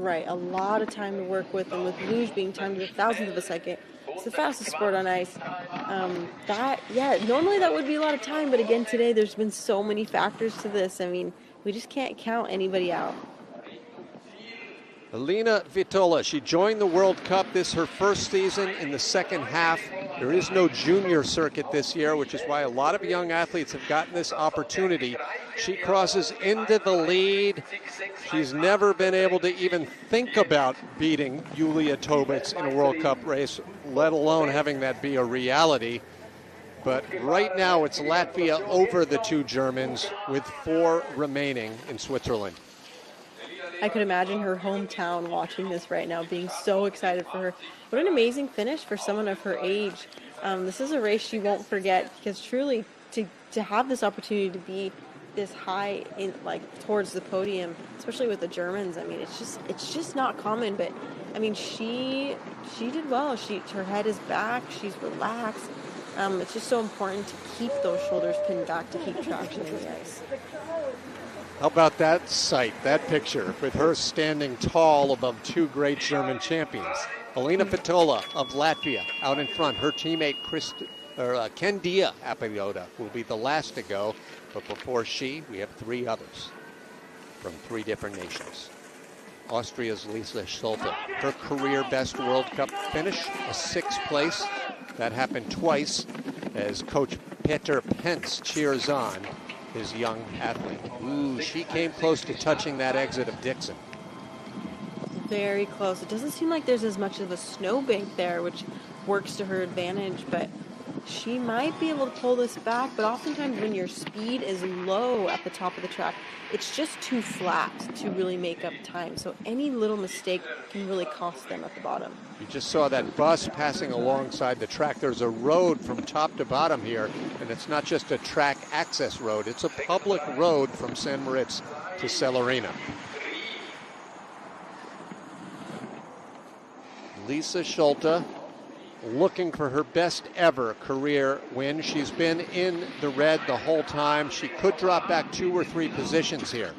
B: Right, a lot of time to work with, and with luge being timed to the thousandth of a second, it's the fastest sport on ice. Normally that would be a lot of time, but again today there's been so many factors to this. I mean, we just can't count anybody out.
A: Elina Vitola, she joined the World Cup. This is her first season in the second half. There is no junior circuit this year, which is why a lot of young athletes have gotten this opportunity. She crosses into the lead. She's never been able to even think about beating Yulia Tobits in a World Cup race, let alone having that be a reality. But right now it's Latvia over the two Germans with 4 remaining in Switzerland.
B: I could imagine her hometown watching this right now, being so excited for her. What an amazing finish for someone of her age. This is a race she won't forget, because truly to have this opportunity to be this high in, like, towards the podium, especially with the Germans, I mean, it's just not common. But I mean, she did well. Her head is back. She's relaxed. It's just so important to keep those shoulders pinned back to keep traction in the ice.
A: How about that sight, that picture, with her standing tall above 2 great German champions? Elina Vitola of Latvia out in front. Her teammate Kendia Apioda will be the last to go. But before we have 3 others from 3 different nations. Austria's Lisa Schulte, her career best World Cup finish, a 6th place. That happened twice as Coach Peter Pence cheers on his young athlete. Ooh, she came close to touching that exit of Dixon.
B: Very close. It doesn't seem like there's as much of a snowbank there, which works to her advantage, but she might be able to pull this back. But oftentimes when your speed is low at the top of the track, it's just too flat to really make up time. So any little mistake can really cost them at the bottom.
A: You just saw that bus passing alongside the track. There's a road from top to bottom here, and it's not just a track access road. It's a public road from St.Moritz to Celerina. Lisa Schulte looking for her best ever career win. She's been in the red the whole time. She could drop back 2 or 3 positions here.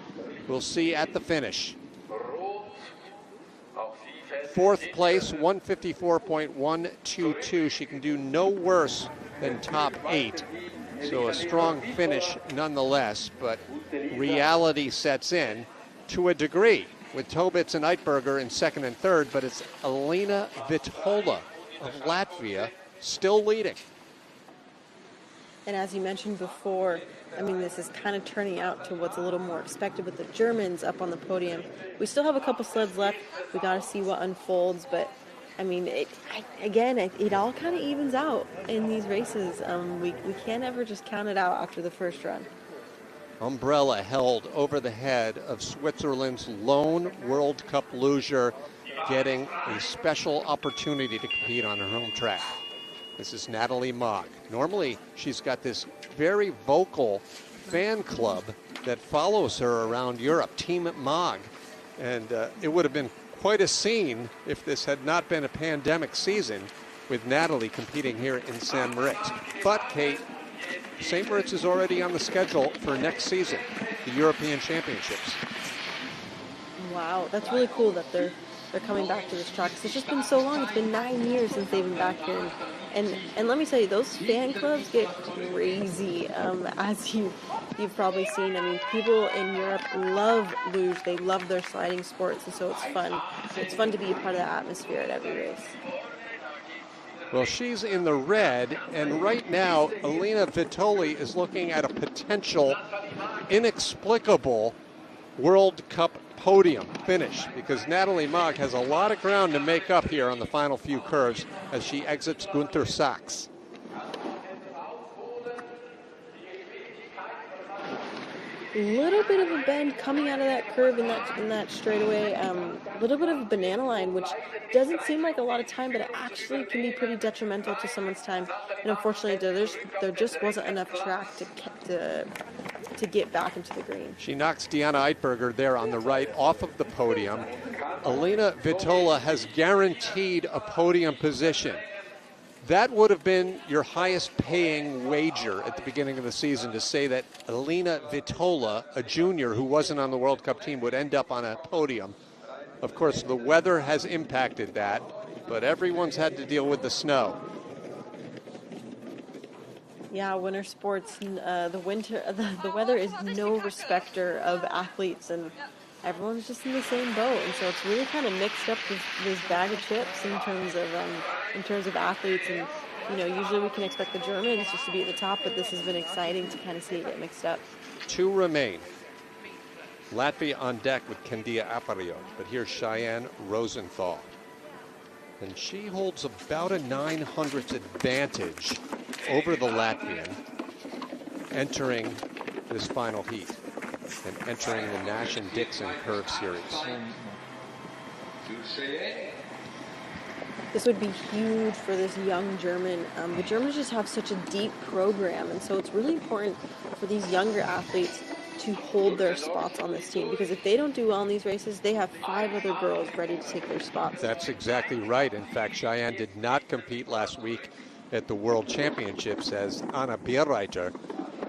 A: We'll see at the finish. 4th place, 154.122. She can do no worse than top 8. So a strong finish nonetheless, but reality sets in to a degree with Tobits and Eitberger in 2nd and 3rd, but it's Elina Vitola of Latvia still leading.
B: And as you mentioned before, I mean, this is kind of turning out to what's a little more expected with the Germans up on the podium. We still have a couple sleds left. We got to see what unfolds, but I mean, it all kind of evens out in these races. We can't ever just count it out after the first run.
A: Umbrella held over the head of Switzerland's lone World Cup loser, getting a special opportunity to compete on her home track. This is Natalie Mogg. Normally, she's got this very vocal fan club that follows her around Europe, Team Mogg. And it would have been quite a scene if this had not been a pandemic season with Natalie competing here in St. Moritz. But, Kate, St. Moritz is already on the schedule for next season, the European Championships.
B: Wow, that's really cool that they're coming back to this track. It's just been so long. It's been 9 years since they've been back here. And let me tell you, those fan clubs get crazy, as you've probably seen. I mean, people in Europe love luge. They love their sliding sports, and so it's fun. It's fun to be a part of the atmosphere at every race.
A: Well, she's in the red, and right now, Elina Vitoli is looking at a potential inexplicable World Cup podium finish, because Natalie Mogg has a lot of ground to make up here on the final few curves as she exits Gunther Sachs.
B: Little bit of a bend coming out of that curve in that straightaway. Little bit of a banana line, which doesn't seem like a lot of time, but it actually can be pretty detrimental to someone's time. And unfortunately, there just wasn't enough track to get back into the green.
A: She knocks Diana Eitberger there on the right off of the podium. Elina Vitola has guaranteed a podium position. That would have been your highest paying wager at the beginning of the season, to say that Elina Vitola, a junior who wasn't on the World Cup team, would end up on a podium. Of course, the weather has impacted that, but everyone's had to deal with the snow.
B: Yeah, winter sports, the weather is no respecter of athletes, and everyone's just in the same boat. And so it's really kind of mixed up this bag of chips in terms of athletes. And usually we can expect the Germans just to be at the top, but this has been exciting to kind of see it get mixed up. 2
A: remain. Latvia on deck with Candia Apariot, but here's Cheyenne Rosenthal. And she holds about a 900th advantage over the Latvian entering this final heat and entering the Nash and Dixon Curve Series.
B: This would be huge for this young German. The Germans just have such a deep program, and so it's really important for these younger athletes to hold their spots on this team, because if they don't do well in these races, they have 5 other girls ready to take their spots.
A: That's exactly right. In fact, Cheyenne did not compete last week at the World Championships as Anna Bierreiter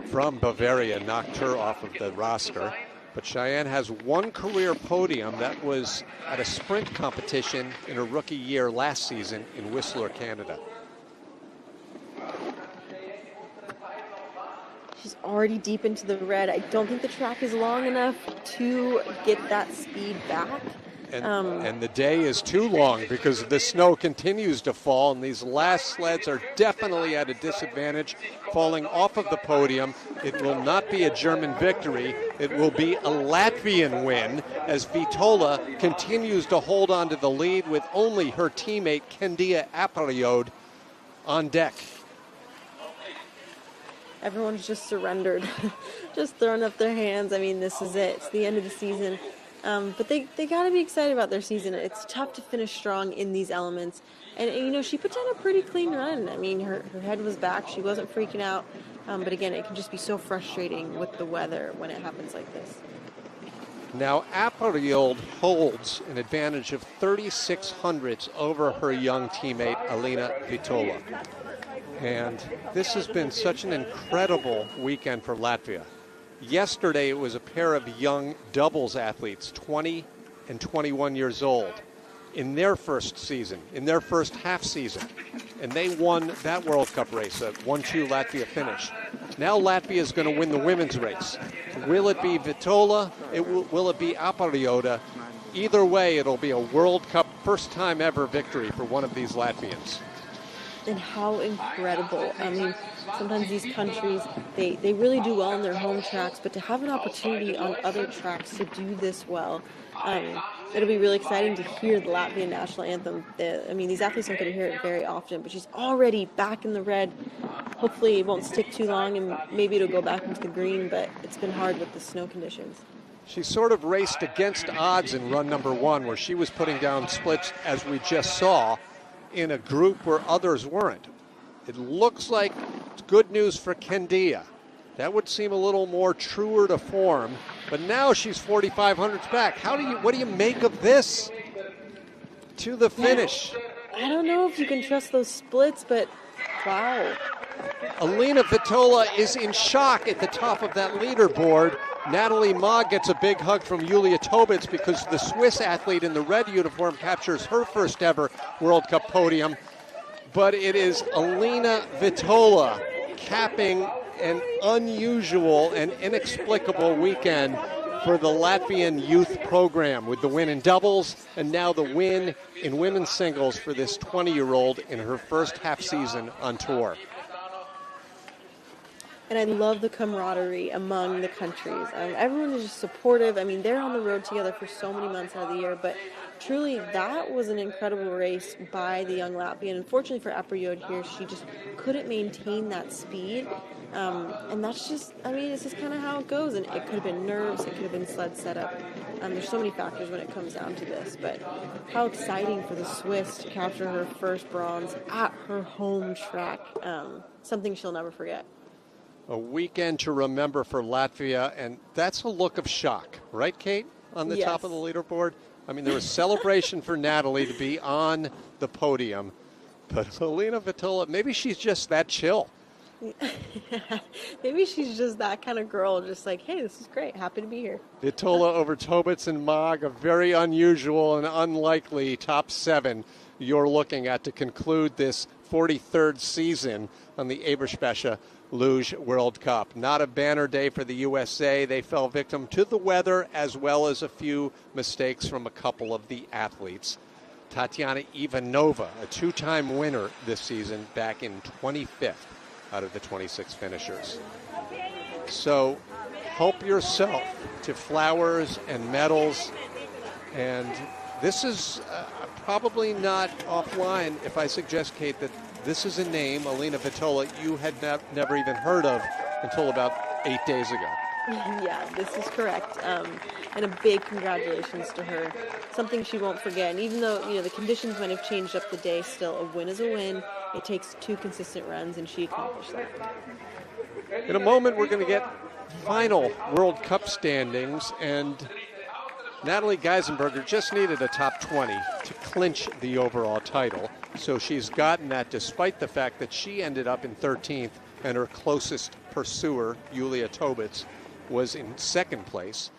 A: from Bavaria knocked her off of the roster. But Cheyenne has 1 career podium. That was at a sprint competition in her rookie year last season in Whistler, Canada.
B: She's already deep into the red. I don't think the track is long enough to get that speed back.
A: And the day is too long because the snow continues to fall, and these last sleds are definitely at a disadvantage, falling off of the podium. It will not be a German victory. It will be a Latvian win as Vitola continues to hold on to the lead with only her teammate Candia Apariot on deck.
B: Everyone's just surrendered, just throwing up their hands. I mean, this is it. It's the end of the season. But they got to be excited about their season. It's tough to finish strong in these elements. And she put down a pretty clean run. I mean, her head was back. She wasn't freaking out. But again, it can just be so frustrating with the weather when it happens like this.
A: Now, Apariot holds an advantage of 36 hundredths over her young teammate, Alina Vitola. And this has been such an incredible weekend for Latvia. Yesterday, it was a pair of young doubles athletes, 20 and 21 years old, in their first season, in their first half season. And they won that World Cup race, a 1-2 Latvia finish. Now Latvia is going to win the women's race. Will it be Vitola? Will it be Apariot? Either way, it'll be a World Cup first time ever victory for one of these Latvians.
B: And how incredible. I mean, sometimes these countries, they really do well on their home tracks, but to have an opportunity on other tracks to do this well, it'll be really exciting to hear the Latvian national anthem. These athletes don't get to hear it very often, but she's already back in the red. Hopefully it won't stick too long, and maybe it'll go back into the green, but it's been hard with the snow conditions.
A: She sort of raced against odds in run number 1, where she was putting down splits, as we just saw, in a group where others weren't. It looks like good news for Candia. That would seem a little more truer to form, but now she's 4,500 hundredths back. What do you make of this to the finish?
B: I don't know if you can trust those splits, but wow.
A: Alina Vitola is in shock at the top of that leaderboard. Natalie Ma gets a big hug from Julia Tobitz because the Swiss athlete in the red uniform captures her first ever World Cup podium. But it is Alina Vitola capping an unusual and inexplicable weekend for the Latvian youth program, with the win in doubles and now the win in women's singles for this 20-year-old in her first half season on tour.
B: And I love the camaraderie among the countries. Everyone is just supportive. I mean, they're on the road together for so many months out of the year, but truly that was an incredible race by the young Latvian. Unfortunately for Apariot here, she just couldn't maintain that speed. And that's just, it's just kind of how it goes. And it could have been nerves, it could have been sled setup. There's so many factors when it comes down to this. But how exciting for the Swiss to capture her first bronze at her home track. Something she'll never forget.
A: A weekend to remember for Latvia, and that's a look of shock, right, Kate, on the top of the leaderboard? I mean, there was celebration for Natalie to be on the podium, but Alina Vitola, maybe she's just that chill.
B: Maybe she's just that kind of girl, just like, hey, this is great. Happy to be here.
A: Vitola over Tobitz and Maag, a very unusual and unlikely top 7 you're looking at to conclude this 43rd season on the Eberspecher Luge World Cup. Not a banner day for the USA. They fell victim to the weather as well as a few mistakes from a couple of the athletes. Tatiana Ivanova, a 2-time winner this season, back in 25th out of the 26 finishers. So help yourself to flowers and medals. And this is probably not offline if I suggest, Kate, that this is a name, Alina Vitola, you had never even heard of until about 8 days ago.
B: Yeah, this is correct. And a big congratulations to her. Something she won't forget. And even though, the conditions might have changed up the day, still a win is a win. It takes 2 consistent runs, and she accomplished that.
A: In a moment, we're going to get final World Cup standings, and Natalie Geisenberger just needed a top 20 to clinch the overall title. So she's gotten that despite the fact that she ended up in 13th and her closest pursuer, Yulia Tobitz, was in 2nd place.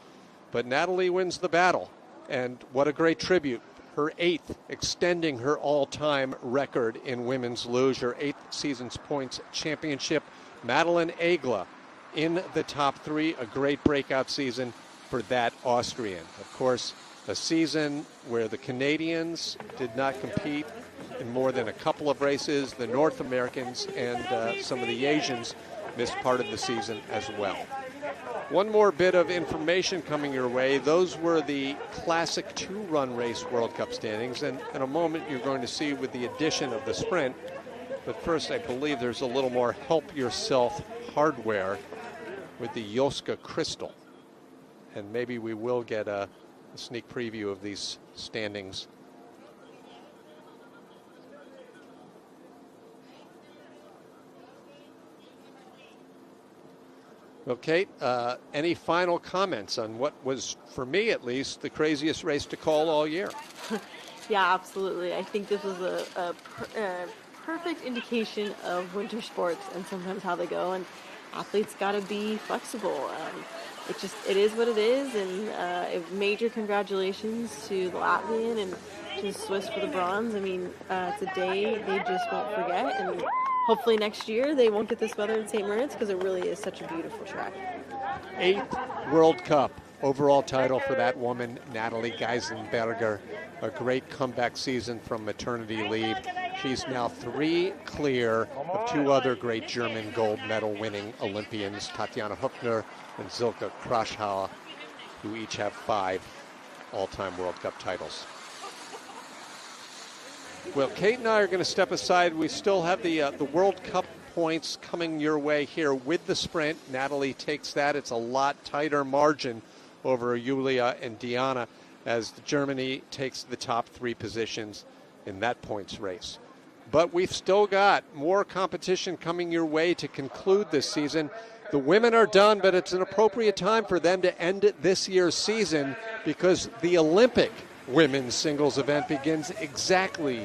A: But Natalie wins the battle, and what a great tribute. Her 8th, extending her all-time record in women's luge, her 8th season's points championship. Madeleine Egle in the top 3, a great breakout season for that Austrian. Of course, a season where the Canadians did not compete in more than a couple of races. The North Americans and some of the Asians missed part of the season as well. One more bit of information coming your way. Those were the classic 2-run race World Cup standings, and in a moment you're going to see with the addition of the sprint. But first, I believe there's a little more help yourself hardware with the Yoska Crystal. And maybe we will get a sneak preview of these standings. Well, Kate, any final comments on what was, for me at least, the craziest race to call all year?
B: Yeah, absolutely. I think this was a perfect indication of winter sports and sometimes how they go. And athletes got to be flexible. It is what it is. And major congratulations to the Latvian and to the Swiss for the bronze. I mean, it's a day they just won't forget. And hopefully next year they won't get this weather in St. Moritz because it really is such a beautiful track.
A: 8th World Cup overall title for that woman, Natalie Geisenberger. A great comeback season from maternity leave. She's now 3 clear of 2 other great German gold medal winning Olympians, Tatjana Höppner and Silke Kraschauer, who each have 5 all-time World Cup titles. Well, Kate and I are going to step aside. We still have the World Cup points coming your way here with the sprint. Natalie takes that. It's a lot tighter margin over Yulia and Diana as Germany takes the top 3 positions in that points race. But we've still got more competition coming your way to conclude this season. The women are done, but it's an appropriate time for them to end this year's season because the Olympic women's singles event begins exactly